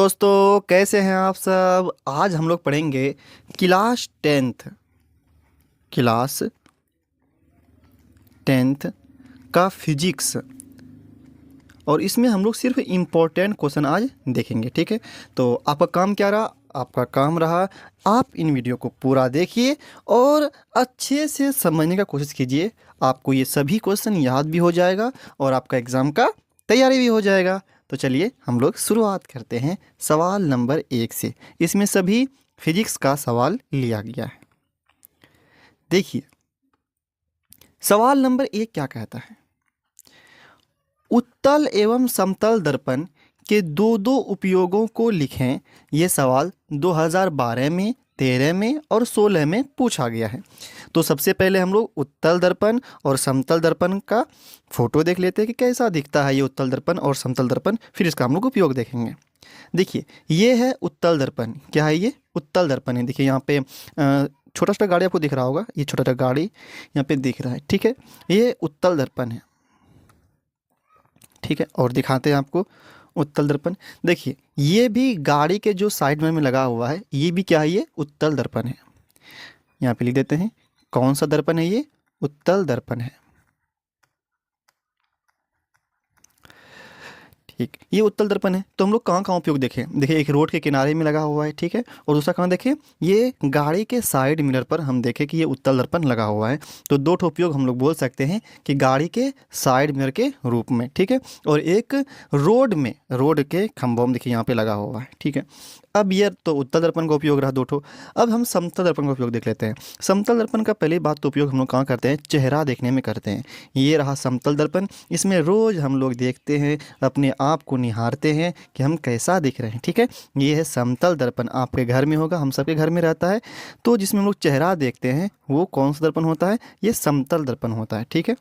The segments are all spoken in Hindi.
दोस्तों, कैसे हैं आप सब। आज हम लोग पढ़ेंगे क्लास टेंथ का फिजिक्स। और इसमें हम लोग सिर्फ इम्पोर्टेंट क्वेश्चन आज देखेंगे, ठीक है। तो आपका काम क्या रहा? आपका काम रहा आप इन वीडियो को पूरा देखिए और अच्छे से समझने का कोशिश कीजिए। आपको ये सभी क्वेश्चन याद भी हो जाएगा और आपका एग्ज़ाम का तैयारी भी हो जाएगा। तो चलिए हम लोग शुरुआत करते हैं सवाल नंबर 1 से। इसमें सभी फिजिक्स का सवाल लिया गया है। देखिए सवाल नंबर 1 क्या कहता है। उत्तल एवं समतल दर्पण के दो दो उपयोगों को लिखें। ये सवाल 2012 में, 13 में और 16 में पूछा गया है। तो सबसे पहले हम लोग उत्तल दर्पण और समतल दर्पण का फोटो देख लेते हैं कि कैसा दिखता है ये उत्तल दर्पण और समतल दर्पण, फिर इसका हम लोग उपयोग देखेंगे। देखिए ये है उत्तल दर्पण। क्या है ये? उत्तल दर्पण है। देखिए यहाँ पे छोटा सा गाड़ी आपको दिख रहा होगा, ये छोटा सा गाड़ी यहाँ पे दिख रहा है, ठीक है। ये उत्तल दर्पण है, ठीक है। और दिखाते हैं आपको उत्तल दर्पण। देखिए ये भी गाड़ी के जो साइड में लगा हुआ है, ये भी क्या है? ये उत्तल दर्पण है। यहाँ पे लिख देते हैं कौन सा दर्पण है? ये उत्तल दर्पण है, ठीक। ये उत्तल दर्पण है। तो हम लोग कहाँ कहाँ उपयोग देखें? देखिए एक रोड के किनारे में लगा हुआ है, ठीक है। और दूसरा कहाँ देखें? ये गाड़ी के साइड मिरर पर हम देखें कि ये उत्तल दर्पण लगा हुआ है। तो दो ठो उपयोग हम लोग बोल सकते हैं कि गाड़ी के साइड मिरर के रूप में, ठीक है। और एक रोड के खंभों में देखिए यहाँ पे लगा हुआ है, ठीक है। अब ये तो उत्तल दर्पण का उपयोग रहा दो ठो। अब हम समतल दर्पण का उपयोग देख लेते हैं। समतल दर्पण का पहली बात तो उपयोग हम लोग कहाँ करते हैं? चेहरा देखने में करते हैं। ये रहा समतल दर्पण। इसमें रोज़ हम लोग देखते हैं, अपने आप को निहारते हैं कि हम कैसा दिख रहे हैं, ठीक है। ये है समतल दर्पण। आपके घर में होगा, हम सबके घर में रहता है। तो जिसमें हम लोग चेहरा देखते हैं वो कौन सा दर्पण होता है? ये समतल दर्पण होता है, ठीक है।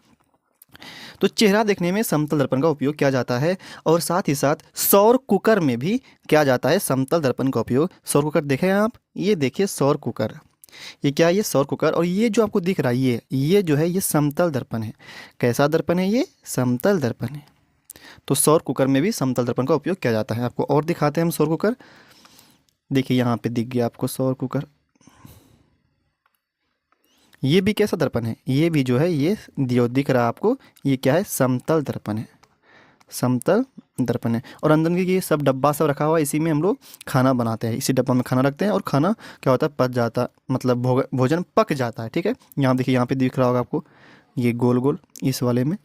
तो चेहरा देखने में समतल दर्पण का उपयोग किया जाता है। और साथ ही साथ सौर कुकर में भी किया जाता है समतल दर्पण का उपयोग। सौर कुकर देखें आप, ये देखिए सौर कुकर, ये क्या है? ये सौर कुकर। और ये जो आपको दिख रहा है ये जो है ये समतल दर्पण है। कैसा दर्पण है? ये समतल दर्पण है। तो सौर कुकर में भी समतल दर्पण का उपयोग किया जाता है। आपको और दिखाते हैं हम सौर कुकर। देखिए यहाँ पे दिख गया आपको सौर कुकर। ये भी कैसा दर्पण है? ये भी जो है ये दिख रहा है आपको, ये क्या है? समतल दर्पण है, समतल दर्पण है। और अंदर की ये सब डब्बा सब रखा हुआ है, इसी में हम लोग खाना बनाते हैं। इसी डब्बा में खाना रखते हैं और खाना क्या होता है? पच जाता, मतलब भोजन पक जाता है, ठीक है। यहाँ देखिए यहाँ पे दिख रहा होगा आपको ये गोल गोल इस वाले में,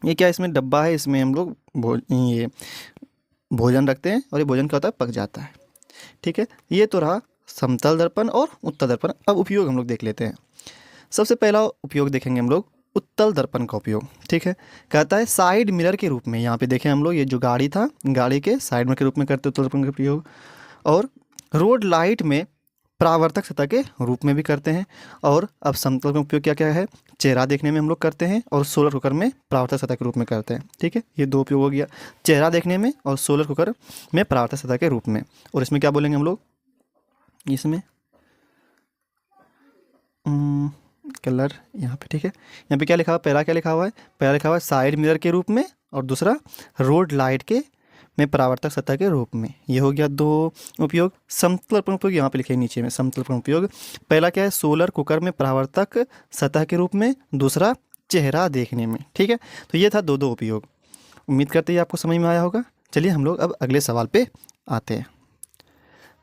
ये क्या? इसमें डब्बा है, इसमें हम लोग ये भोजन रखते हैं और ये भोजन क्या होता है? पक जाता है, ठीक है। ये तो रहा समतल दर्पण और उत्तल दर्पण। अब उपयोग हम लोग देख लेते हैं। सबसे पहला उपयोग देखेंगे हम लोग उत्तल दर्पण का उपयोग, ठीक है। कहता है साइड मिरर के रूप में। यहाँ पे देखें हम लोग ये जो गाड़ी था, गाड़ी के साइड मिरर के रूप में करते उत्तल दर्पण का उपयोग। और रोड लाइट में परावर्तक सतह के रूप में भी करते हैं। और अब समतल में उपयोग क्या क्या है? चेहरा देखने में हम लोग करते हैं और सोलर कुकर में परावर्तक सतह के रूप में करते हैं, ठीक है। ये दो उपयोग हो गया, चेहरा देखने में और सोलर कुकर में परावर्तक सतह के रूप में। और इसमें क्या बोलेंगे हम लोग? इसमें कलर यहाँ पे, ठीक है। यहाँ पे क्या लिखा हुआ? पहला क्या लिखा हुआ है? पहला लिखा हुआ है साइड मिरर के रूप में और दूसरा रोड लाइट के में परावर्तक सतह के रूप में। ये हो गया दो उपयोग। समतल दर्पण उपयोग यहाँ पे लिखे नीचे में समतल दर्पण उपयोग। पहला क्या है? सोलर कुकर में परावर्तक सतह के रूप में, दूसरा चेहरा देखने में, ठीक है। तो ये था दो दो उपयोग। उम्मीद करते हैं आपको समझ में आया होगा। चलिए हम लोग अब अगले सवाल पे आते हैं।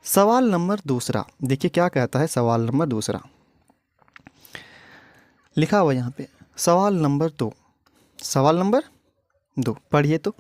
सवाल नंबर दूसरा देखिए क्या कहता है। सवाल नंबर दूसरा लिखा हुआ यहाँ पे सवाल नंबर 2। सवाल नंबर 2 पढ़िए। तो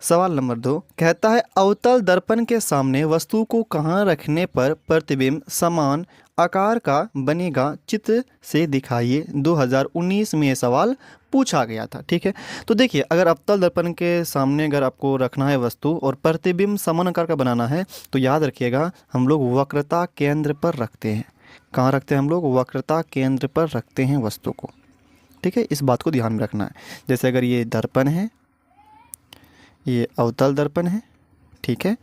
सवाल नंबर 2 कहता है अवतल दर्पण के सामने वस्तु को कहाँ रखने पर प्रतिबिंब समान आकार का बनेगा? चित्र से दिखाइए। 2019 में ये सवाल पूछा गया था, ठीक है। तो देखिए अगर अवतल दर्पण के सामने अगर आपको रखना है वस्तु और प्रतिबिंब समान आकार का बनाना है तो याद रखिएगा हम लोग वक्रता केंद्र पर रखते हैं। कहाँ रखते हैं हम लोग? वक्रता केंद्र पर रखते हैं वस्तु को, ठीक है। इस बात को ध्यान में रखना है। जैसे अगर ये दर्पण है, ये अवतल दर्पण है, ठीक है।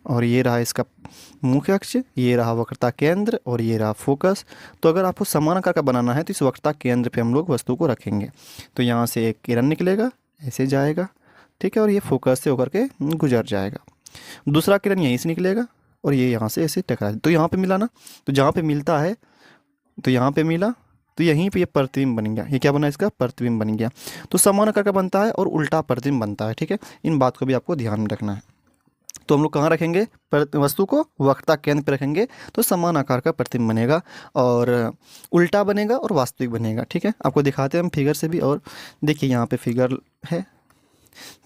और ये रहा इसका मुख्य अक्ष, ये रहा वक्रता केंद्र और ये रहा फोकस। तो अगर आपको समान आकार का बनाना है तो इस वक्रता केंद्र पे हम लोग वस्तु को रखेंगे। तो यहाँ से एक किरण निकलेगा, ऐसे जाएगा, ठीक है। और ये फोकस से होकर के गुजर जाएगा। दूसरा किरण यहीं से निकलेगा और ये यहाँ से ऐसे टकरा, तो यहाँ पे मिला ना, तो जहाँ पे मिलता है तो यहाँ पे मिला, तो यहीं पे ये प्रतिबिंब बन गया। ये क्या बना, इसका प्रतिबिंब बन गया। तो समान आकार का बनता है और उल्टा प्रतिबिंब बनता है, ठीक है। इन बात को भी आपको ध्यान में रखना है। तो हम लोग कहाँ रखेंगे, वस्तु को वक्रता केंद्र पे रखेंगे तो समान आकार का प्रतिबिंब बनेगा और उल्टा बनेगा और वास्तविक बनेगा, ठीक है। आपको दिखाते हैं हम फिगर से भी। और देखिए यहाँ पे फिगर है,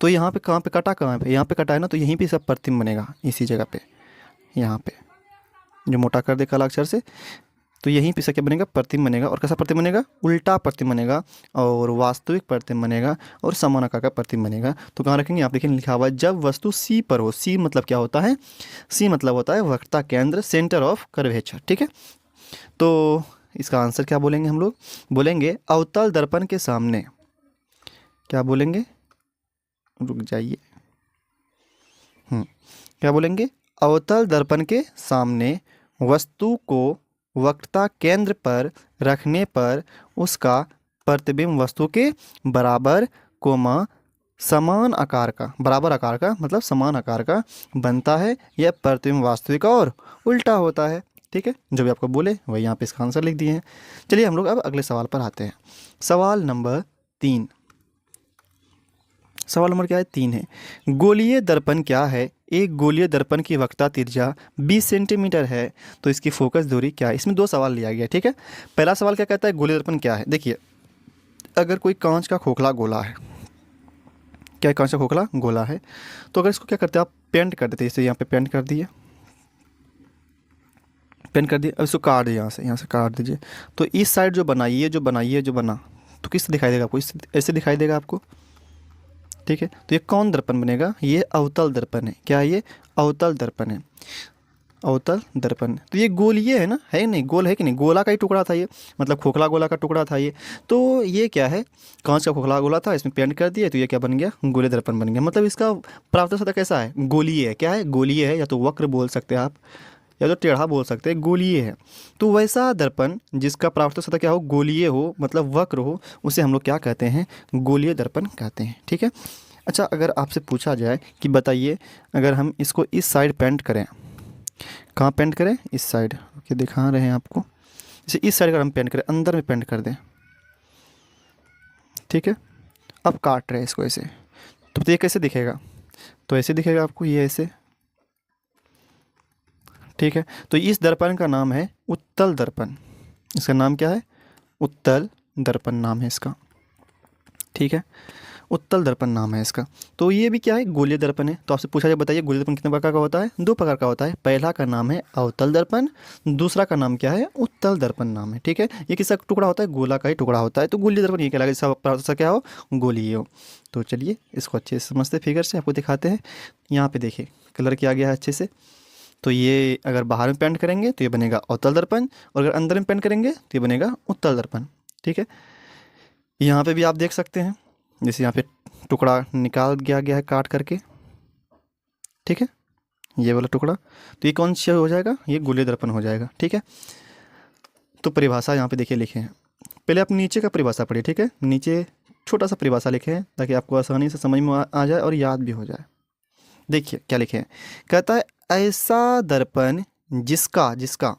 तो यहाँ पे कहाँ पे कटा, कहाँ पे, यहाँ पे कटा है ना, तो यहीं पे सब प्रतिबिंब बनेगा, इसी जगह पे, यहाँ पे जो मोटा कर दे काला अक्षर से, तो यहीं पे क्या बनेगा, प्रतिबिंब बनेगा। और कैसा प्रतिबिंब बनेगा, उल्टा प्रतिबिंब बनेगा और वास्तविक प्रतिबिंब बनेगा और समान आकार का प्रतिबिंब बनेगा। तो कहाँ रखेंगे, आप देखिए लिखा हुआ है जब वस्तु सी पर हो। सी मतलब क्या होता है, सी मतलब होता है वक्रता केंद्र, सेंटर ऑफ कर्वेचर, ठीक है। तो इसका आंसर क्या बोलेंगे हम लोग, बोलेंगे अवतल दर्पण के सामने, क्या बोलेंगे, रुक जाइए, क्या बोलेंगे, अवतल दर्पण के सामने वस्तु को वक्रता केंद्र पर रखने पर उसका प्रतिबिंब वस्तु के बराबर कोमा समान आकार का, बराबर आकार का मतलब समान आकार का बनता है। यह प्रतिबिंब वास्तविक और उल्टा होता है, ठीक है। जो भी आपको बोले वही यहाँ पे इसका आंसर लिख दिए हैं। चलिए हम लोग अब अगले सवाल पर आते हैं। सवाल नंबर 3, सवाल नंबर क्या है, 3 है। गोलीय दर्पण क्या है, एक गोलीय दर्पण की वक्रता त्रिज्या 20 सेंटीमीटर है, तो इसकी फोकस दूरी क्या है। इसमें 2 सवाल लिया गया, ठीक है। पहला सवाल क्या कहता है, गोलीय दर्पण क्या है। देखिए अगर कोई कांच का खोखला गोला है, क्या कांच का खोखला गोला है, तो अगर इसको क्या करते हैं आप, पेंट कर देते हैं। इसे यहाँ पे पेंट कर दिए, पेंट कर दिए। अब इसको काट दिए, यहाँ से काट दीजिए। तो इस साइड जो बनाइए, जो बना, तो किस दिखाई देगा आपको, ऐसे दिखाई देगा आपको, ठीक है। तो ये कौन दर्पण बनेगा, ये अवतल दर्पण है। क्या है ये, अवतल दर्पण है, अवतल दर्पण। तो ये गोलीय है ना, है नहीं, गोल है कि नहीं, गोला का ही टुकड़ा था ये, मतलब खोखला गोला का टुकड़ा था ये। तो ये क्या है, कांच का खोखला गोला था, इसमें पेंट कर दिया तो ये क्या बन गया, गोलीय दर्पण बन गया। मतलब इसका परावर्तन सतह कैसा है, गोलीय है। क्या है, गोलीय है, या तो वक्र बोल सकते हैं आप, या तो टेढ़ा बोल सकते हैं, गोलीय है। तो वैसा दर्पण जिसका परावर्तन सतह क्या हो, गोलीय हो, मतलब वक्र हो, उसे हम लोग क्या कहते हैं, गोलीय दर्पण कहते हैं, ठीक है। अच्छा अगर आपसे पूछा जाए कि बताइए अगर हम इसको इस साइड पेंट करें, कहाँ पेंट करें, इस साइड के दिखा रहे हैं आपको, जैसे इस साइड अगर हम पेंट करें, अंदर में पेंट कर दें, ठीक है। अब काट रहे हैं इसको ऐसे, तो ये कैसे दिखेगा, तो ऐसे दिखेगा आपको, ये ऐसे, ठीक है। तो इस दर्पण का नाम है उत्तल दर्पण। इसका नाम क्या है, उत्तल दर्पण नाम है इसका, ठीक है। उत्तल दर्पण नाम है इसका। तो ये भी क्या है, गोलीय दर्पण है। तो आपसे पूछा जाए बताइए गोलीय दर्पण कितने प्रकार का होता है, 2 प्रकार का होता है। पहला का नाम है अवतल दर्पण, दूसरा का नाम क्या है, उत्तल दर्पण नाम है, ठीक है। ये किसका टुकड़ा होता है, गोला का ही टुकड़ा होता है। तो गोलीय दर्पण ये कहलाएगा जिसका परावर्तन क्या हो, गोलीय हो। तो चलिए इसको अच्छे से समझते, फिगर से आपको दिखाते हैं। यहाँ पे देखिए कलर किया गया है अच्छे से। तो ये अगर बाहर में पेंट करेंगे तो ये बनेगा अवतल दर्पण, और अगर अंदर में पेंट करेंगे तो ये बनेगा उत्तल दर्पण, ठीक है। यहाँ पे भी आप देख सकते हैं, जैसे यहाँ पे टुकड़ा निकाल गया है काट करके, ठीक है, ये वाला टुकड़ा। तो ये कौन सा हो जाएगा, ये गोलीय दर्पण हो जाएगा, ठीक है। तो परिभाषा यहाँ पे देखिए लिखे हैं, पहले आप नीचे का परिभाषा पढ़िए, ठीक है। नीचे छोटा सा परिभाषा लिखे हैं ताकि आपको आसानी से समझ में आ जाए और याद भी हो जाए। देखिए क्या लिखे हैं, कहता है ऐसा दर्पण जिसका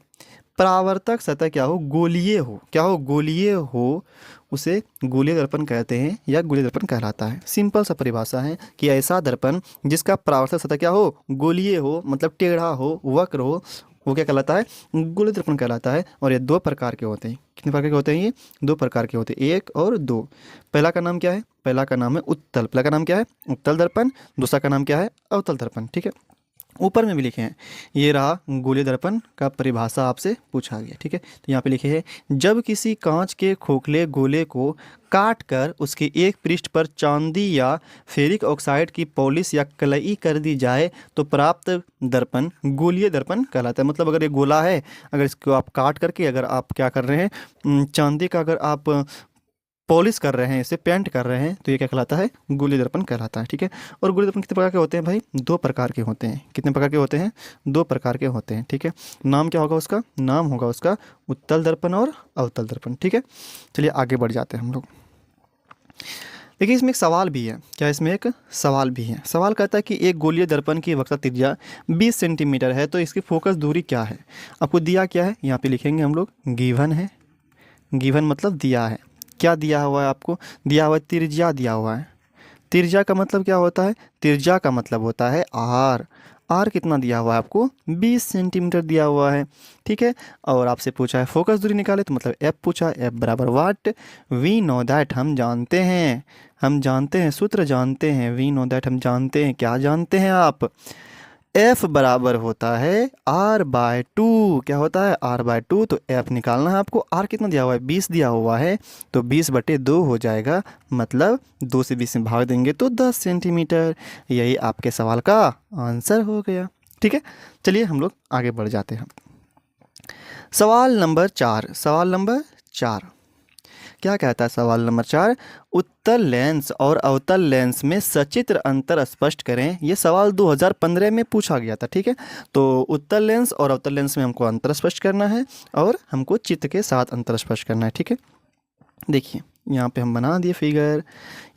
परावर्तक सतह क्या हो, गोलीय हो, क्या हो, गोलीय हो, उसे गोलीय दर्पण कहते हैं या गोलीय दर्पण कहलाता है। सिंपल सा परिभाषा है कि ऐसा दर्पण जिसका परावर्तक सतह क्या हो, गोलीय हो, मतलब टेढ़ा हो, वक्र हो, वो क्या कहलाता है, गोलीय दर्पण कहलाता है। और ये 2 प्रकार के होते हैं। कितने प्रकार के होते हैं ये, 2 प्रकार के होते हैं, 1 और 2। पहला का नाम क्या है, पहला का नाम है उत्तल, पहला का नाम क्या है, उत्तल दर्पण। दूसरा का नाम क्या है, अवतल दर्पण, ठीक है। ऊपर में भी लिखे हैं, ये रहा गोलीय दर्पण का परिभाषा आपसे पूछा गया, ठीक है। तो यहाँ पे लिखे हैं जब किसी कांच के खोखले गोले को काट कर उसके एक पृष्ठ पर चांदी या फेरिक ऑक्साइड की पॉलिश या कलई कर दी जाए तो प्राप्त दर्पण गोलीय दर्पण कहलाता है। मतलब अगर ये गोला है, अगर इसको आप काट करके अगर आप क्या कर रहे हैं, चांदी का अगर आप पॉलिश कर रहे हैं, इसे पेंट कर रहे हैं, तो ये क्या कहलाता है, गोलीय दर्पण कहलाता है, ठीक है। और गोलीय दर्पण कितने प्रकार के होते हैं भाई, 2 प्रकार के होते हैं। कितने प्रकार के होते हैं, 2 प्रकार के होते हैं, ठीक है। नाम क्या होगा उसका, नाम होगा उसका उत्तल दर्पण और अवतल दर्पण, ठीक है। चलिए आगे बढ़ जाते हैं हम लोग। देखिए इसमें एक सवाल भी है। क्या इसमें एक सवाल भी है? सवाल कहता है कि एक गोलीय दर्पण की वक्रता त्रिज्या 20 सेंटीमीटर है, तो इसकी फोकस दूरी क्या है? आपको दिया क्या है यहाँ पे लिखेंगे हम लोग, गिवन है। गिवन मतलब दिया है। क्या दिया हुआ है आपको? दिया हुआ है त्रिज्या दिया हुआ है। त्रिज्या का मतलब क्या होता है? त्रिज्या का मतलब होता है आर। आर कितना दिया हुआ है आपको? 20 सेंटीमीटर दिया हुआ है, ठीक है। और आपसे पूछा है फोकस दूरी निकाले, तो मतलब एफ पूछा, एफ बराबर वाट। वी नो दैट, हम जानते हैं, हम जानते हैं, सूत्र जानते हैं। वी नो दैट, हम जानते हैं। क्या जानते हैं आप? एफ बराबर होता है R/2। क्या होता है? R/2। तो एफ निकालना है आपको। आर कितना दिया हुआ है? 20 दिया हुआ है, तो 20/2 हो जाएगा, मतलब 2 से 20 में भाग देंगे तो 10 सेंटीमीटर। यही आपके सवाल का आंसर हो गया, ठीक है। चलिए हम लोग आगे बढ़ जाते हैं। सवाल नंबर 4। सवाल नंबर 4 क्या कहता है? सवाल नंबर 4, उत्तल लेंस और अवतल लेंस में सचित्र अंतर स्पष्ट करें। ये सवाल 2015 में पूछा गया था, ठीक है। तो उत्तल लेंस और अवतल लेंस में हमको अंतर स्पष्ट करना है और हमको चित्र के साथ अंतर स्पष्ट करना है, ठीक है। देखिए यहाँ पे हम बना दिए फिगर।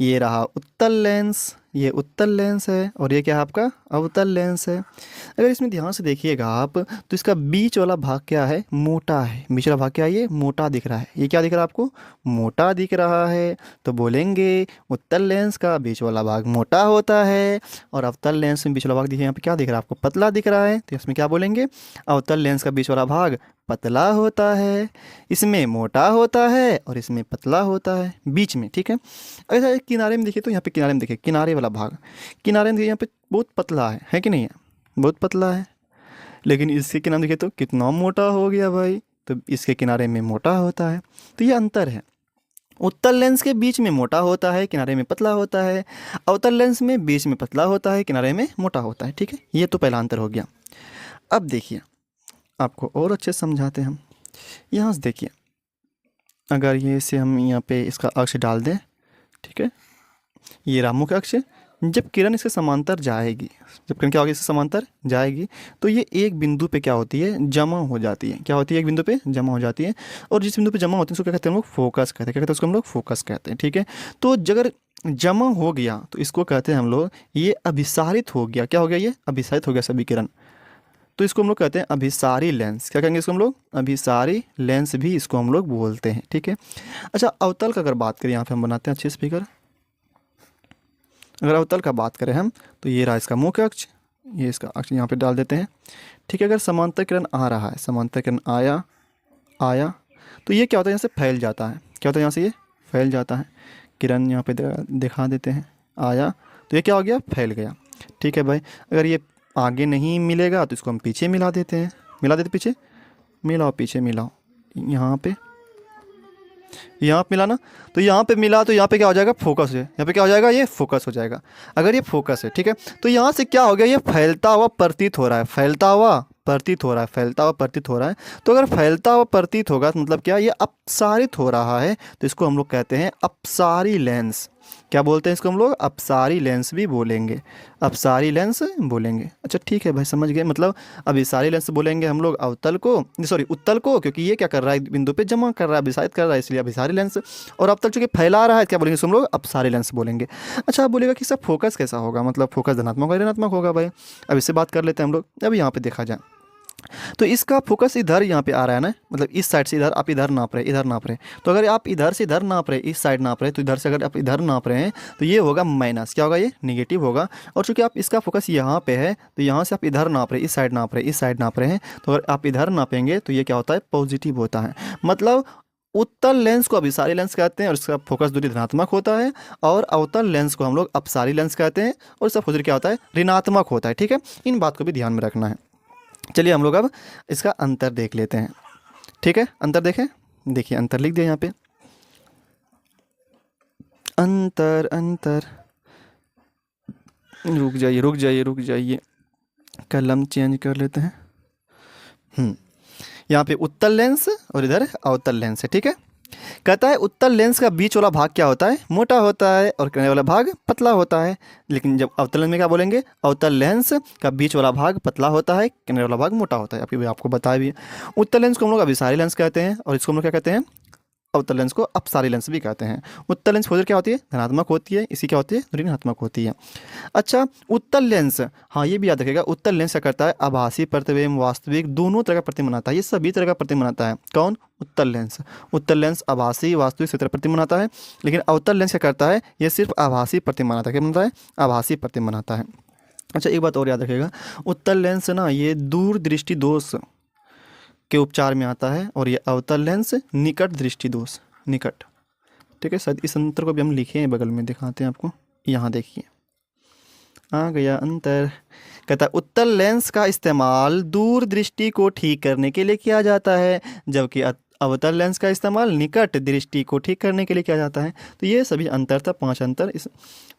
ये रहा उत्तल लेंस, ये उत्तल लेंस है, और ये क्या है आपका? अवतल लेंस है। अगर इसमें ध्यान से देखिएगा आप, तो इसका बीच वाला भाग क्या है? मोटा है। बीच वाला भाग क्या है? ये मोटा दिख रहा है। ये क्या दिख रहा है आपको? मोटा दिख रहा है। तो बोलेंगे उत्तल लेंस का बीच वाला भाग मोटा होता है, और अवतल लेंस में बीच वाला भाग देखिए यहाँ पे क्या दिख रहा है आपको? पतला दिख रहा है। तो इसमें क्या बोलेंगे? अवतल लेंस का बीच वाला भाग पतला होता है, इसमें मोटा होता है और इसमें पतला होता है बीच में, ठीक है। अगर किनारे में देखिए, तो यहाँ पे किनारे में देखिए, किनारे वाला भाग, किनारे में देखिए यहाँ पे बहुत पतला है कि नहीं है? बहुत पतला है। लेकिन इसके किनारे देखिए तो कितना मोटा हो गया भाई, तो इसके किनारे में मोटा होता है। तो ये अंतर है। उत्तल लेंस के बीच में मोटा होता है, किनारे में पतला होता है। अवतल लेंस में बीच में पतला होता है, किनारे में मोटा होता है, ठीक है। ये तो पहला अंतर हो गया। अब देखिए आपको और अच्छे से समझाते हैं हम। यहाँ से देखिए, अगर ये इसे हम यहाँ पे इसका अक्ष डाल दें, ठीक है, ये रहा मुख्य अक्ष। जब किरण इसके समांतर जाएगी, जब किरण क्या होगी? इसके समांतर जाएगी, तो ये एक बिंदु पे क्या होती है? जमा हो जाती है। क्या होती है? एक बिंदु पे जमा हो जाती है। और जिस बिंदु पे जमा होती है उसको क्या कहते हैं हम लोग? फोकस कहते हैं। क्या कहते हैं उसको हम लोग? फोकस कहते हैं, ठीक है। तो अगर जमा हो गया तो इसको कहते हैं हम लोग, ये अभिसारित हो गया। क्या हो गया? ये अभिसारित हो गया सभी किरण, तो इसको हम लोग कहते हैं अभिसारी लेंस। क्या कहेंगे इसको हम लोग? अभिसारी लेंस भी इसको हम लोग बोलते हैं, ठीक है। अच्छा, अवतल का अगर बात करें, यहाँ पे हम बनाते हैं अच्छे से फिगर। अगर अवतल का बात करें हम, तो ये रहा इसका मुख्य अक्ष, ये इसका अक्ष यहाँ पे डाल देते हैं, ठीक है। अगर समांतर किरण आ रहा है, समांतर किरण आया, तो ये क्या होता है? यहाँ से फैल जाता है। क्या होता है? यहाँ से ये फैल जाता है। किरण यहाँ पे दिखा देते हैं, आया, तो ये क्या हो गया? फैल गया, ठीक है भाई। अगर ये आगे नहीं मिलेगा तो इसको हम पीछे मिला देते हैं। मिला देते पीछे, मिलाओ पीछे मिलाओ, यहाँ पे, यहाँ पे मिलाना, तो यहाँ पे मिला, तो यहाँ पे क्या हो जाएगा? फोकस है। यहाँ पे क्या हो जाएगा? ये फोकस हो जाएगा। अगर ये फोकस है, ठीक है, तो यहाँ से क्या हो गया? ये फैलता हुआ प्रतीत हो रहा है, फैलता हुआ प्रतीत हो रहा है, फैलता हुआ प्रतीत हो रहा है। तो अगर फैलता हुआ प्रतीत होगा तो मतलब क्या? ये अपसारित हो रहा है, तो इसको हम लोग कहते हैं अपसारी लेंस। क्या बोलते हैं इसको हम लोग? अपसारी लेंस भी बोलेंगे, अपसारी लेंस बोलेंगे। अच्छा ठीक है भाई, समझ गए। मतलब अभिसारी लेंस बोलेंगे हम लोग अवतल को, सॉरी उत्तल को, क्योंकि ये क्या कर रहा है? बिंदु पे जमा कर रहा है, अभिसारित कर रहा है, इसलिए अभिसारी लेंस। और अवतल चूंकि फैला रहा है, क्या बोलेंगे इसको हम लोग? अपसारी लेंस बोलेंगे। अच्छा, आप बोलेगा कि सब फोकस कैसा होगा? मतलब फोकस धनात्मक होगा ऋणात्मक होगा भाई? अब इससे बात कर लेते हैं हम लोग। अब यहाँ पे देखा जाए तो इसका फोकस इधर यहाँ पे आ रहा है ना, मतलब इस साइड से इधर, आप इधर नाप रहे, इधर नाप रहे। तो अगर आप इधर से इधर नाप रहे, इस साइड नाप रहे, तो इधर से अगर आप इधर नाप रहे हैं तो ये होगा माइनस। क्या होगा? ये निगेटिव होगा। और चूंकि आप इसका फोकस यहाँ पे है, तो यहाँ से आप इधर नाप रहे, इस साइड नाप रहे, इस साइड नाप रहे हैं, तो अगर आप इधर नापेंगे तो ये क्या होता है? पॉजिटिव होता है। मतलब उत्तल लेंस को अभिसारी लेंस कहते हैं और इसका फोकस दूरी धनात्मक होता है, और अवतल लेंस को हम लोग अपसारी लेंस कहते हैं और इसका फोकस दूरी क्या होता है? ऋणात्मक होता है, ठीक है। इन बात को भी ध्यान में रखना है। चलिए हम लोग अब इसका अंतर देख लेते हैं, ठीक है। अंतर देखें, देखिए अंतर लिख दिया यहाँ पे, अंतर, अंतर, रुक जाइए रुक जाइए रुक जाइए, कलम चेंज कर लेते हैं। यहाँ पे उत्तल लेंस और इधर अवतल लेंस है, ठीक है। कहता है उत्तल लेंस का बीच वाला भाग क्या होता है? मोटा होता है, और किनारे वाला भाग पतला होता है। लेकिन जब अवतल लेंस में क्या बोलेंगे? अवतल लेंस का बीच वाला भाग पतला होता है, किनारे वाला भाग मोटा होता है। अभी आपको बताया भी। उत्तल लेंस को हम लोग अभिसारी लेंस कहते हैं और इसको हम लोग क्या कहते हैं? अवतल लेंस को अपसारी लेंस भी कहते हैं। उत्तल लेंस फोकस क्या होती है, धनात्मक होती है, इसी क्या होती है, ऋणात्मक होती है। अच्छा, उत्तल लेंस, हाँ ये भी याद रखिएगा, उत्तल लेंस क्या करता है, आभासी प्रतिबिंब वास्तविक दोनों तरह का प्रतिबिंब बनाता है। ये सभी तरह का प्रतिबिंब बनाता है। कौन, उत्तल लेंस। उत्तल लेंस आभासी वास्तविक सभी तरह प्रतिबिंब बनाता है, लेकिन अवतल लेंस क्या करता है, ये सिर्फ आभासी प्रतिबिंब बनाता है। क्या बनाता है, आभासी प्रतिबिंब बनाता है। अच्छा, एक बात और याद रखिएगा, उत्तल लेंस ना ये दूर दृष्टि दोष के उपचार में आता है, और ये अवतल लेंस निकट दृष्टि दोष, निकट। ठीक है, शायद इस अंतर को भी हम लिखे हैं, बगल में दिखाते हैं आपको, यहाँ देखिए आ गया अंतर। कहता है उत्तल लेंस का इस्तेमाल दूर दृष्टि को ठीक करने के लिए किया जाता है, जबकि अवतल लेंस का इस्तेमाल निकट दृष्टि को ठीक करने के लिए किया जाता है। तो ये सभी अंतर था, 5 अंतर इस,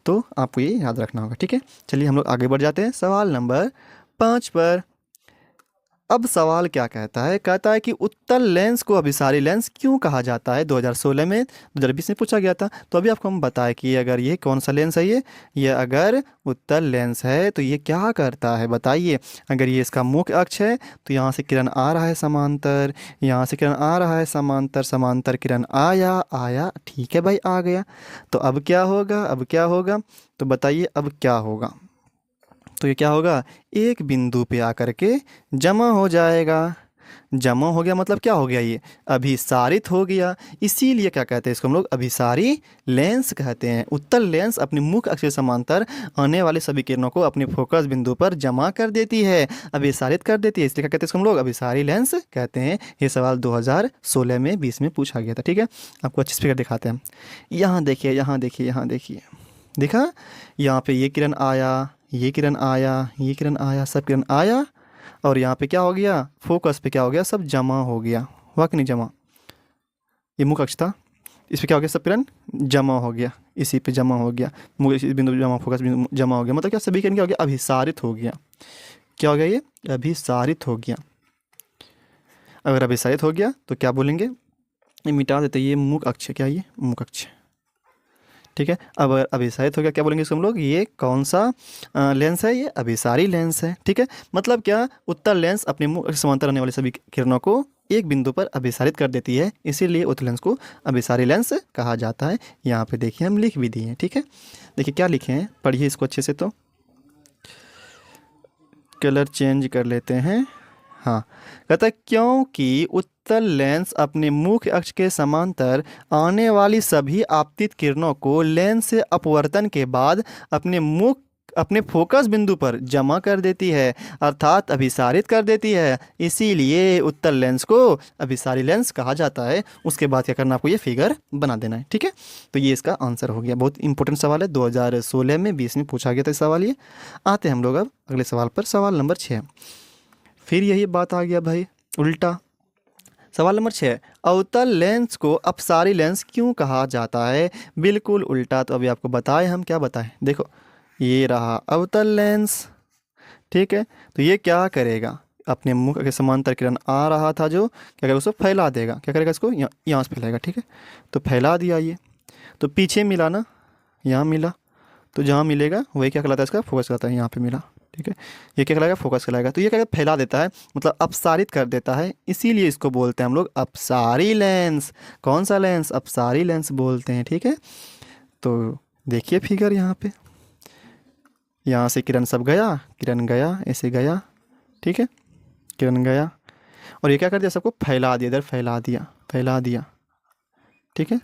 तो आपको ये याद रखना होगा। ठीक है, चलिए हम लोग आगे बढ़ जाते हैं सवाल नंबर 5 पर। अब सवाल क्या कहता है, कहता है कि उत्तल लेंस को अभिसारी लेंस क्यों कहा जाता है। 2016 में 2020 में पूछा गया था। तो अभी आपको हम बताएं कि अगर ये कौन सा लेंस है, ये अगर उत्तल लेंस है तो ये क्या करता है, बताइए। अगर ये इसका मुख्य अक्ष है तो यहाँ से किरण आ रहा है समांतर, यहाँ से किरण आ रहा है समांतर, समांतर किरण आया आया, ठीक है भाई, आ गया। तो अब क्या होगा, अब क्या होगा, तो बताइए अब क्या होगा। तो ये क्या होगा, एक बिंदु पे आकर के जमा हो जाएगा। जमा हो गया मतलब क्या हो गया, ये अभिसारित हो गया। इसीलिए क्या कहते हैं इसको हम लोग, अभिसारी लेंस कहते हैं। उत्तल लेंस अपने मुख्य अक्ष के समांतर आने वाले सभी किरणों को अपने फोकस बिंदु पर जमा कर देती है, अभिसारित कर देती है, इसलिए क्या कहते हैं इसको हम लोग, अभिसारी लेंस कहते हैं। ये सवाल 2016 में 20 में पूछा गया था। ठीक है, आपको अच्छे से फिगर दिखाते हैं। यहाँ देखिए, यहाँ देखिए, यहाँ देखिए, देखा, यहाँ पे ये किरण आया, ये किरण आया, ये किरण आया, सब किरण आया, और यहाँ पे क्या हो गया, फोकस पे क्या हो गया, सब जमा हो गया, हुआ कि नहीं जमा। ये मुख्य अक्ष था, इस पे क्या हो गया, सब किरण जमा हो गया, इसी पे जमा हो गया, इस बिंदु पे जमा, फोकस बिंदु जमा हो गया, मतलब क्या, सभी किरण क्या हो गया, अभिसारित हो गया। क्या हो गया, ये अभिसारित हो गया। अगर अभिसारित हो गया तो क्या बोलेंगे, ये मिटा देते, ये मुख्य अक्ष है, क्या ये मुख्य अक्ष। ठीक है, अब अभिसारित हो गया, क्या बोलेंगे इसको हम लोग, ये कौन सा लेंस है, ये अभिसारी लेंस है। ठीक है, मतलब क्या, उत्तल लेंस अपने मुख्य समांतर आने वाले सभी किरणों को एक बिंदु पर अभिसारित कर देती है, इसीलिए उत्तल लेंस को अभिसारी लेंस कहा जाता है। यहाँ पे देखिए हम लिख भी दिए हैं। ठीक है, देखिए क्या लिखे हैं, पढ़िए इसको अच्छे से। तो कलर चेंज कर लेते हैं। हाँ, कहता है क्योंकि उत्तल लेंस अपने मुख्य अक्ष के समांतर आने वाली सभी आपतित किरणों को लेंस से अपवर्तन के बाद अपने फोकस बिंदु पर जमा कर देती है, अर्थात अभिसारित कर देती है, इसीलिए उत्तल लेंस को अभिसारी लेंस कहा जाता है। उसके बाद क्या करना, आपको ये फिगर बना देना है। ठीक है, तो ये इसका आंसर हो गया। बहुत इंपॉर्टेंट सवाल है, 2016 में 20 में पूछा गया था सवाल ये। आते हैं हम लोग अब अगले सवाल पर, सवाल नंबर 6। फिर यही बात आ गया भाई, उल्टा। सवाल नंबर 6, अवतल लेंस को अपसारी लेंस क्यों कहा जाता है। बिल्कुल उल्टा। तो अभी आपको बताएं, हम क्या बताएं, देखो ये रहा अवतल लेंस। ठीक है, तो ये क्या करेगा, अपने मुख के समांतर किरण आ रहा था जो, क्या करेगा, उसको फैला देगा। क्या करेगा, इसको यहाँ से फैलाएगा। ठीक है, तो फैला दिया ये, तो पीछे मिला ना, यहाँ मिला, तो जहाँ मिलेगा वही क्या कहलाता है, इसका फोकस कहलाता है। यहाँ पे मिला, ठीक है, ये क्या कहलाएगा, फोकस कहलाएगा। तो ये क्या फैला देता है, मतलब अपसारित कर देता है, इसीलिए इसको बोलते हैं हम लोग अपसारी लेंस। कौन सा लेंस, अपसारी लेंस बोलते हैं। ठीक है, तो देखिए फिगर यहाँ पे, यहाँ से किरण सब गया, किरण गया, ऐसे गया। ठीक है, किरण गया, और ये क्या कर दिया, सबको फैला दिया, इधर फैला दिया, फैला दिया। ठीक है,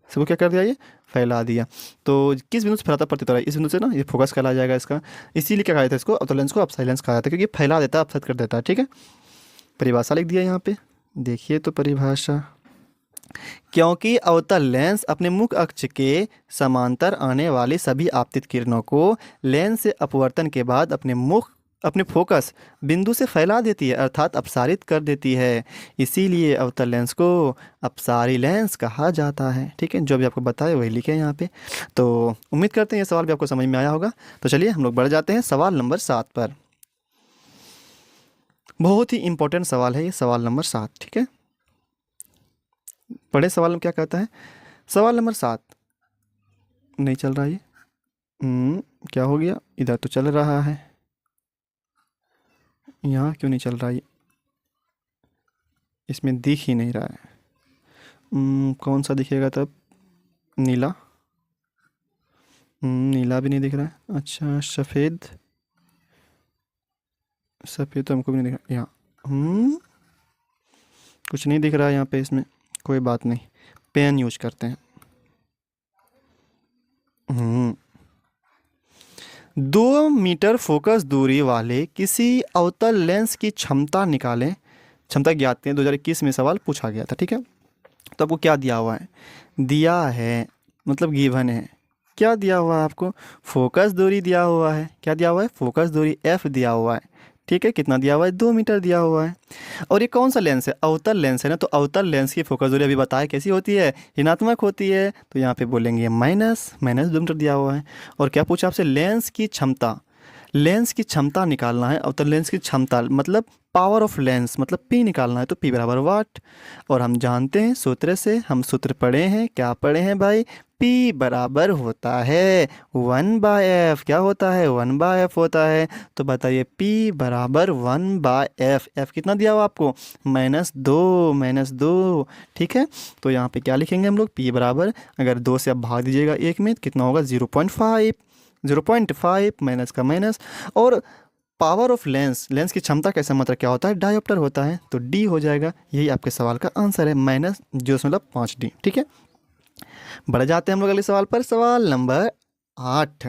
सबको क्या कर दिया, ये फैला दिया। तो किस बिंदु से फैलाता, प्रति तरह इस बिंदु से ना, ये फोकस कहला जाएगा इसका। इसीलिए क्या कहा जाता है इसको, अवतल लेंस को अपसारी लेंस कहा जाता है, क्योंकि फैला देता है, अपसारित कर देता है। ठीक है, परिभाषा लिख दिया यहाँ पे, देखिए तो परिभाषा, क्योंकि अवतल लेंस अपने मुख्य अक्ष के समांतर आने वाली सभी आपतित किरणों को लेंस से अपवर्तन के बाद अपने फोकस बिंदु से फैला देती है, अर्थात अपसारित कर देती है, इसीलिए अवतल लेंस को अपसारी लेंस कहा जाता है। ठीक है, जो भी आपको बताया वही लिखे यहाँ पे। तो उम्मीद करते हैं ये सवाल भी आपको समझ में आया होगा। तो चलिए हम लोग बढ़ जाते हैं सवाल नंबर 7 पर। बहुत ही इंपॉर्टेंट सवाल है ये, सवाल नंबर 7। ठीक है, बड़े सवाल में क्या कहता है, सवाल नंबर 7 नहीं चल रहा ये, क्या हो गया, इधर तो चल रहा है, यहाँ क्यों नहीं चल रहा है, इसमें दिख ही नहीं रहा है, कौन सा दिखेगा तब? नीला। नीला भी नहीं दिख रहा है। अच्छा, सफ़ेद। सफ़ेद तो हमको भी नहीं दिख रहा यहाँ। कुछ नहीं दिख रहा है यहाँ पे इसमें। कोई बात नहीं, पेन यूज करते हैं। हम्म 2 मीटर फोकस दूरी वाले किसी अवतल लेंस की क्षमता निकालें। क्षमता ज्ञात है, 2021 में सवाल पूछा गया था, ठीक है। तो आपको क्या दिया हुआ है? दिया है मतलब गिवन है। क्या दिया हुआ है आपको? फोकस दूरी दिया हुआ है। क्या दिया हुआ है? फोकस दूरी एफ दिया हुआ है, ठीक है। कितना दिया हुआ है? 2 मीटर दिया हुआ है। और ये कौन सा लेंस है? अवतल लेंस है ना, तो अवतल लेंस की फोकस दूरी अभी बताया कैसी होती है? ऋणात्मक होती है। तो यहाँ पे बोलेंगे माइनस माइनस 2 मीटर दिया हुआ है। और क्या पूछा आपसे? लेंस की क्षमता। लेंस की क्षमता निकालना है। अवतल लेंस की क्षमता मतलब पावर ऑफ लेंस, मतलब पी निकालना है। तो पी बराबर वाट। और हम जानते हैं सूत्र से, हम सूत्र पढ़े हैं। क्या पढ़े हैं भाई? पी बराबर होता है 1/f। क्या होता है? 1/f होता है। तो बताइए पी बराबर 1/f। एफ कितना दिया हुआ आपको? -2 ठीक है। तो यहाँ पे क्या लिखेंगे हम लोग? पी बराबर, अगर 2 से आप भाग दीजिएगा 1 में, तो कितना होगा? 0.5। 0.5 माइनस का माइनस। और पावर ऑफ लेंस, लेंस की क्षमता कैसा मात्रा क्या होता है? डायोप्टर होता है। तो डी हो जाएगा। यही आपके सवाल का आंसर है, -0.5D, ठीक है। बढ़ जाते हैं हम लोग अगले सवाल पर। सवाल नंबर 8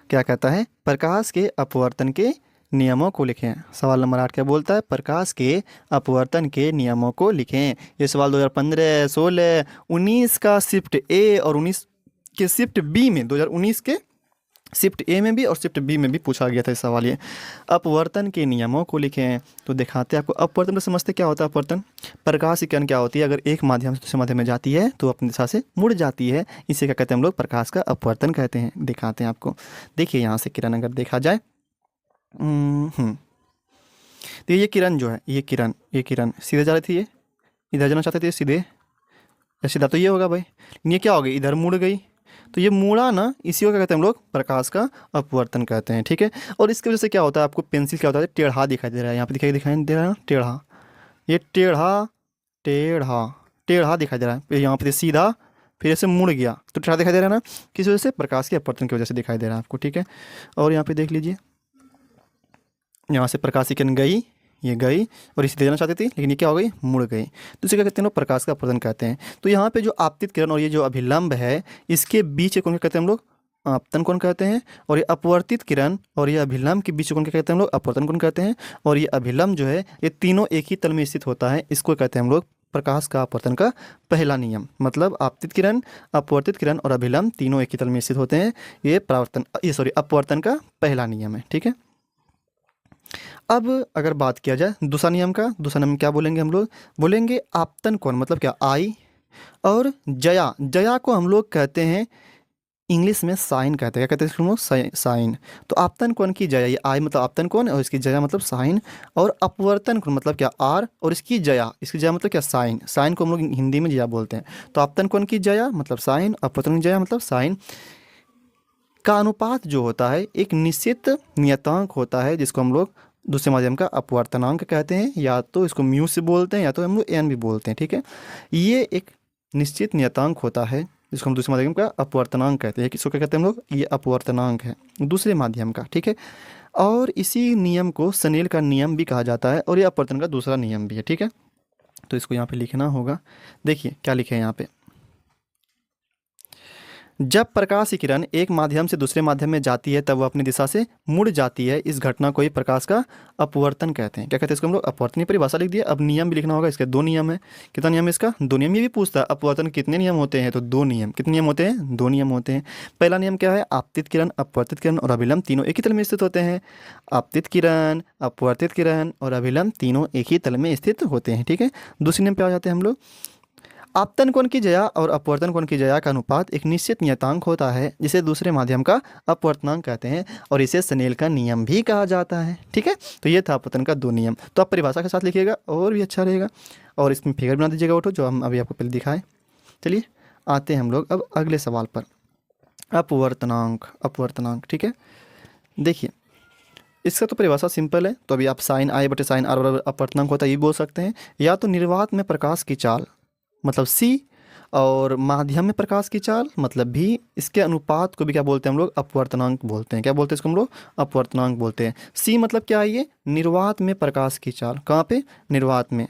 क्या कहता है? प्रकाश के अपवर्तन के नियमों को लिखें। सवाल नंबर 8 क्या बोलता है? प्रकाश के अपवर्तन के नियमों को लिखें। ये सवाल 2015, 16, 19 का शिफ्ट ए और 19 के शिफ्ट बी में, 2019 के शिफ्ट ए में भी और शिफ्ट बी में भी पूछा गया था ये सवाल। ये अपवर्तन के नियमों को लिखें। तो दिखाते हैं आपको। अपवर्तन को समझते क्या होता है? अपवर्तन, प्रकाश की किरण क्या होती है? अगर एक माध्यम से दूसरे माध्यम में जाती है तो अपनी दिशा से मुड़ जाती है। इसे क्या कहते हैं हम लोग? प्रकाश का अपवर्तन कहते हैं। दिखाते हैं आपको। देखिए यहाँ से किरण अगर देखा जाए, तो ये किरण जो है, ये किरण सीधे जा रही थी, ये इधर जाना चाहते थे सीधे, या सीधा तो ये होगा भाई। ये क्या हो गई? इधर मुड़ गई। तो ये मुड़ा ना, इसी को क्या कहते हैं हम लोग? प्रकाश का अपवर्तन कहते हैं, ठीक है। और इसकी वजह से क्या होता है? आपको पेंसिल क्या होता है? टेढ़ा दिखाई दे रहा है। यहाँ पे दिखाई दे रहा है ना, टेढ़ा। ये टेढ़ा टेढ़ा टेढ़ा दिखाई दे रहा है। फिर यहाँ पे सीधा, फिर ऐसे मुड़ गया तो टेढ़ा दिखाई दे रहा है ना। किस वजह से? प्रकाश के अपवर्तन की वजह से दिखाई दे रहा है आपको, ठीक है। और यहाँ पे देख लीजिए, यहाँ से प्रकाश की किरण गई, ये गई और इसे देना चाहती थी, लेकिन ये क्या हो गई? मुड़ गई। तो इसे क्या कहते हैं लोग? प्रकाश का अपवर्तन कहते हैं। तो यहाँ पे जो आपतित किरण और ये जो अभिलंब है, इसके बीच कौन कहते हैं हम लोग? आपतन कोण कहते हैं। और ये अपवर्तित किरण और ये अभिलंब के बीच कौन कहते हैं हम लोग? अपवर्तन कोण कहते हैं। और ये अभिलंब जो है, ये तीनों एक ही तल में स्थित होता है। इसको कहते हैं हम लोग प्रकाश का अपवर्तन का पहला नियम। मतलब आपतित किरण, अपवर्तित किरण और अभिलंब तीनों एक ही तल में स्थित होते हैं। ये अपवर्तन का पहला नियम है, ठीक है। अब अगर बात किया जाए दूसरा नियम का, दूसरा नियम क्या बोलेंगे हम लोग? बोलेंगे आपतन कोण, मतलब क्या? आई। और जया, जया को हम लोग कहते हैं इंग्लिश में साइन कहते हैं। क्या कहते हैं इसको हम लोग? साइन। तो आपतन कोण की जया, ये आई मतलब आपतन कोण और इसकी जया मतलब साइन। और अपवर्तन कोण मतलब क्या? आर। और इसकी जया मतलब क्या? साइन। साइन को हम लोग हिंदी में जया बोलते हैं। तो आपतन कोण की जया मतलब साइन, अपवर्तन की जया मतलब साइन। का अनुपात जो होता है एक निश्चित नियतांक होता है, जिसको हम लोग दूसरे माध्यम का अपवर्तनांक कहते हैं। या तो इसको म्यू से बोलते हैं, या तो हम लोग एन भी बोलते हैं, ठीक है। ये एक निश्चित नियतांक होता है जिसको हम दूसरे माध्यम का अपवर्तनांक कहते हैं। किसको क्या कहते हैं हम लोग? ये अपवर्तनांक है दूसरे माध्यम का, ठीक है। और इसी नियम को स्नेल का नियम भी कहा जाता है, और ये अपवर्तन का दूसरा नियम भी है, ठीक है। तो इसको यहाँ पे लिखना होगा। देखिए क्या लिखे हैं यहाँ पे। जब प्रकाश की किरण एक माध्यम से दूसरे माध्यम में जाती है तब वह अपनी दिशा से मुड़ जाती है। इस घटना को ही प्रकाश का अपवर्तन कहते हैं। क्या कहते हैं इसको हम लोग? अपवर्तन परिभाषा लिख दिया। अब नियम भी लिखना होगा। इसके 2 नियम है। कितना नियम है इसका? 2 नियम। ये भी पूछता है अपवर्तन कितने नियम होते हैं, तो 2 नियम। कितने नियम होते हैं? 2 नियम होते हैं। पहला नियम क्या है? आपतित किरण, अपवर्तित किरण और अभिलंब तीनों एक ही तल में स्थित होते हैं। आपतित किरण, अपवर्तित किरण और अभिलंब तीनों एक ही तल में स्थित होते हैं, ठीक है। दूसरे नियम पे आ जाते हैं हम लोग। आपतन कोण की जया और अपवर्तन कोण की जया का अनुपात एक निश्चित नियतांक होता है, जिसे दूसरे माध्यम का अपवर्तनांक कहते हैं, और इसे स्नेल का नियम भी कहा जाता है, ठीक है। तो ये था अपवर्तन का 2 नियम। तो आप परिभाषा के साथ लिखिएगा और भी अच्छा रहेगा। और इसमें फिगर बना दीजिएगा ऑटो, जो हम अभी आपको पहले दिखाए। चलिए आते हैं हम लोग अब अगले सवाल पर। अपवर्तनांक, ठीक है। देखिए इसका तो परिभाषा सिंपल है। तो अभी आप साइन आई बटे साइन आर बराबर अपवर्तनांक होता है ये बोल सकते हैं। या तो निर्वात में प्रकाश की चाल, मतलब सी, और माध्यम में प्रकाश की चाल मतलब भी। इसके अनुपात को भी क्या बोलते हैं हम लोग? अपवर्तनांक बोलते हैं। क्या बोलते हैं इसको हम लोग? अपवर्तनांक बोलते हैं। सी मतलब क्या है? ये निर्वात में प्रकाश की चाल। कहाँ पे? निर्वात में।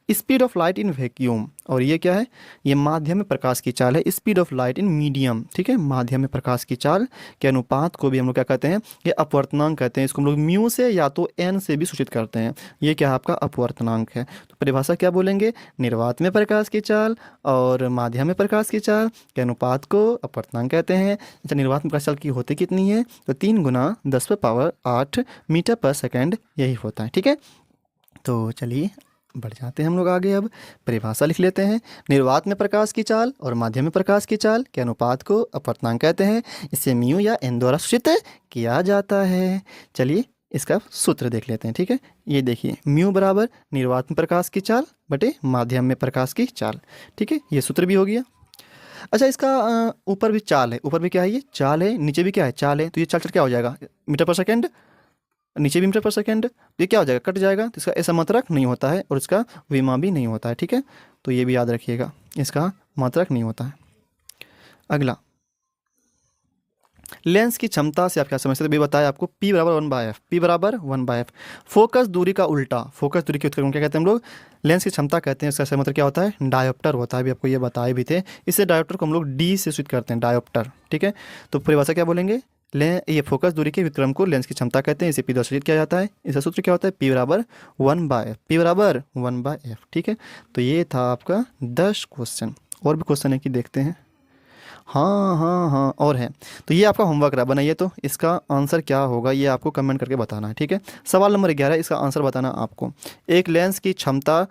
Speed of light in vacuum, और ये क्या है? ये माध्यम में प्रकाश की चाल है। Speed of light in medium, ठीक है, माध्यम में प्रकाश की चाल के अनुपात को भी हम लोग क्या कहते हैं? ये अपवर्तनांक कहते हैं। इसको हम लोग म्यू से या तो एन से भी सूचित करते हैं। ये क्या है? आपका अपवर्तनांक है। तो परिभाषा क्या बोलेंगे? निर्वात में प्रकाश की चाल और माध्यम में प्रकाश की चाल के अनुपात को अपवर्तनांक कहते हैं। अच्छा, निर्वात में प्रकाश चाल की होती कितनी है? तो 3 × 10⁸ मीटर पर सेकेंड यही होता है, ठीक है। तो चलिए बढ़ जाते हैं हम लोग आगे। अब परिभाषा लिख लेते हैं। निर्वात में प्रकाश की चाल और माध्यम में प्रकाश की चाल के अनुपात को अपवर्तनांक कहते हैं। इसे म्यू या एन द्वारा सूचित किया जाता है। चलिए इसका सूत्र देख लेते हैं, ठीक है। ये देखिए, म्यू बराबर निर्वात में प्रकाश की चाल बटे माध्यम में प्रकाश की चाल, ठीक है। ये सूत्र भी हो गया। अच्छा, इसका ऊपर भी चाल है, ऊपर भी क्या है? ये चाल है, नीचे भी क्या है? चाल है। तो ये चाल क्या हो जाएगा? मीटर पर सेकेंड, नीचे भी मीटर पर सेकेंड। तो ये क्या हो जाएगा? कट जाएगा। तो इसका ऐसा मात्रक नहीं होता है और इसका विमा भी नहीं होता है, ठीक है। तो ये भी याद रखिएगा, इसका मात्रक नहीं होता है। अगला, लेंस की क्षमता से आप क्या समझते थे? भी बताया आपको, P बराबर 1/f, P बराबर 1/f। फोकस दूरी का उल्टा, फोकस दूरी के उत्क्रमण क्या कहते हैं हम लोग? लेंस की क्षमता कहते हैं। इसका सही मतलब क्या होता है? डायोप्टर होता है। अभी आपको ये बताए भी थे। इससे डायोप्टर को हम लोग D से सूचित करते हैं, डायोप्टर, ठीक है। तो परिभाषा क्या बोलेंगे? ये फोकस दूरी के विक्रम को लेंस की क्षमता कहते हैं। इसे P द्वारा सूचित किया जाता है। इसका सूत्र क्या होता है? P बराबर 1/f, P बराबर 1/f, ठीक है। तो ये था आपका 10 क्वेश्चन। और भी क्वेश्चन है कि देखते हैं। हाँ हाँ हाँ, और है। तो ये आपका होमवर्क रहा, बनाइए। तो इसका आंसर क्या होगा ये आपको कमेंट करके बताना है, ठीक है। सवाल नंबर 11, इसका आंसर बताना आपको। एक लेंस की क्षमता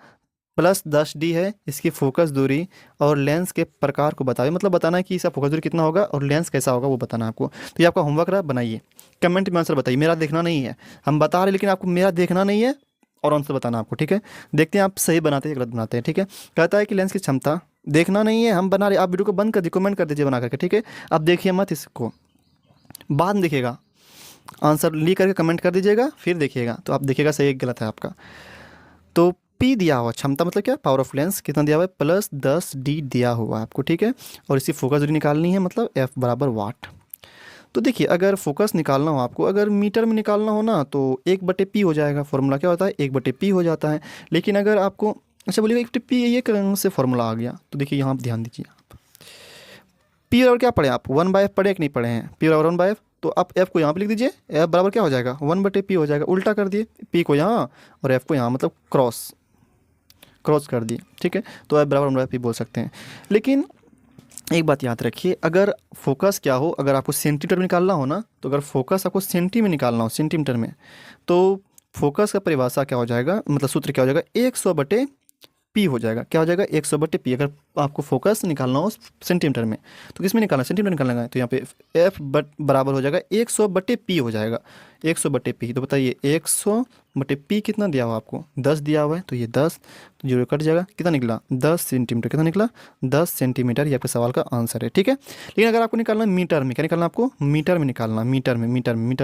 +10D है, इसकी फोकस दूरी और लेंस के प्रकार को बताइए। मतलब बताना है कि इसका फोकस दूरी कितना होगा और लेंस कैसा होगा, वो बताना है आपको। तो ये आपका होमवर्क रहा, बनाइए, कमेंट में आंसर बताइए। मेरा देखना नहीं है, हम बता रहे लेकिन आपको मेरा देखना नहीं है और आंसर बताना आपको, ठीक है। देखते हैं आप सही बनाते हैं गलत बनाते हैं, ठीक है। कहता है कि लेंस की क्षमता, देखना नहीं है, हम बना रहे। आप वीडियो को बंद कर दीजिए, कमेंट कर दीजिए बना करके, ठीक है। अब देखिए मत इसको, बाद में देखिएगा, आंसर लिख करके कमेंट कर दीजिएगा, फिर देखिएगा तो आप देखिएगा सही गलत है आपका। तो P दिया हुआ, क्षमता मतलब क्या? पावर ऑफ लेंस कितना दिया हुआ है? +10D दिया हुआ है आपको, ठीक है। और इसकी फोकस दूरी निकालनी है, मतलब F बराबर वाट। तो देखिए, अगर फोकस निकालना हो आपको, अगर मीटर में निकालना हो ना, तो 1/P हो जाएगा। फॉर्मूला क्या होता है? 1/P हो जाता है। लेकिन अगर आपको, अच्छा बोलिएगा 1/P ये कहाँ से फॉर्मूला आ गया? तो देखिए यहाँ आप ध्यान दीजिए, आप P बराबर क्या पढ़े आप? 1/f पढ़े कि नहीं पढ़े हैं? P बराबर 1/f, तो आप F को यहाँ पे लिख दीजिए। F बराबर क्या हो जाएगा? 1/P हो जाएगा। उल्टा कर दिए, P को यहाँ और F को यहाँ, मतलब क्रॉस क्रॉस कर दिए, ठीक है। तो F बराबर 1/P बोल सकते हैं। लेकिन एक बात याद रखिए, अगर फोकस क्या हो, अगर आपको सेंटीमीटर में निकालना हो ना, तो अगर फोकस आपको सेंटी में निकालना हो, सेंटीमीटर में, तो फोकस का परिभाषा क्या हो जाएगा, मतलब सूत्र क्या हो जाएगा? 100/P हो जाएगा। क्या हो जाएगा? 100/P। अगर आपको फोकस निकालना हो सेंटीमीटर में, तो किस में निकालना है? सेंटीमीटर निकालना है। तो यहाँ पे F बराबर हो जाएगा 100/P हो जाएगा। 100/P। तो बताइए 100/P कितना दिया हुआ आपको? 10 दिया हुआ है। तो ये 10 तो जीरो कट जाएगा, कितना निकला? 10 सेंटीमीटर। कितना निकला? 10 सेंटीमीटर। ये आपके सवाल का आंसर है, ठीक है। लेकिन अगर आपको निकालना मीटर में, क्या निकालना आपको? मीटर में निकालना, मीटर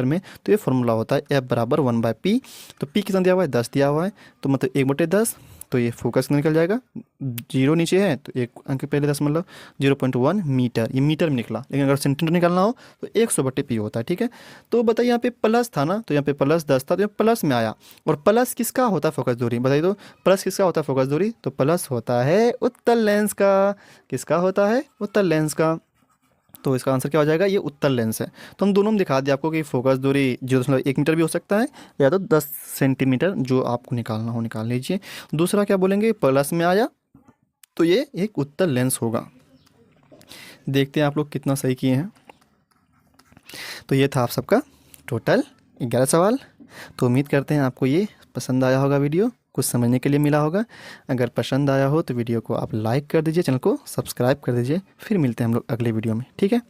में। तो ये फॉर्मूला होता है F बराबर 1/P। तो P कितना दिया हुआ है? 10 दिया हुआ है, तो मतलब 1/10। तो ये फोकस निकल जाएगा, जीरो नीचे है तो एक अंक पहले 10, मतलब 0.1 मीटर। ये मीटर में निकला। लेकिन अगर सेंटीमीटर निकालना हो तो 100/P होता है, ठीक है। तो बताइए यहाँ पे प्लस था ना, तो यहाँ पे +10 था, तो प्लस में आया। और प्लस किसका होता है फोकस दूरी? बताइए तो, प्लस किसका होता है फोकस दूरी? तो प्लस होता है उत्तल लेंस का। किसका होता है? उत्तल लेंस का। तो इसका आंसर क्या हो जाएगा? ये उत्तल लेंस है। तो हम दोनों में दिखा दिया आपको कि फोकस दूरी 0.1 मीटर भी हो सकता है या तो 10 सेंटीमीटर, जो आपको निकालना हो निकाल लीजिए। दूसरा क्या बोलेंगे? प्लस में आया तो ये एक उत्तल लेंस होगा। देखते हैं आप लोग कितना सही किए हैं। तो ये था आप सबका टोटल 11 सवाल। तो उम्मीद करते हैं आपको ये पसंद आया होगा, वीडियो कुछ समझने के लिए मिला होगा। अगर पसंद आया हो तो वीडियो को आप लाइक कर दीजिए, चैनल को सब्सक्राइब कर दीजिए। फिर मिलते हैं हम लोग अगले वीडियो में, ठीक है।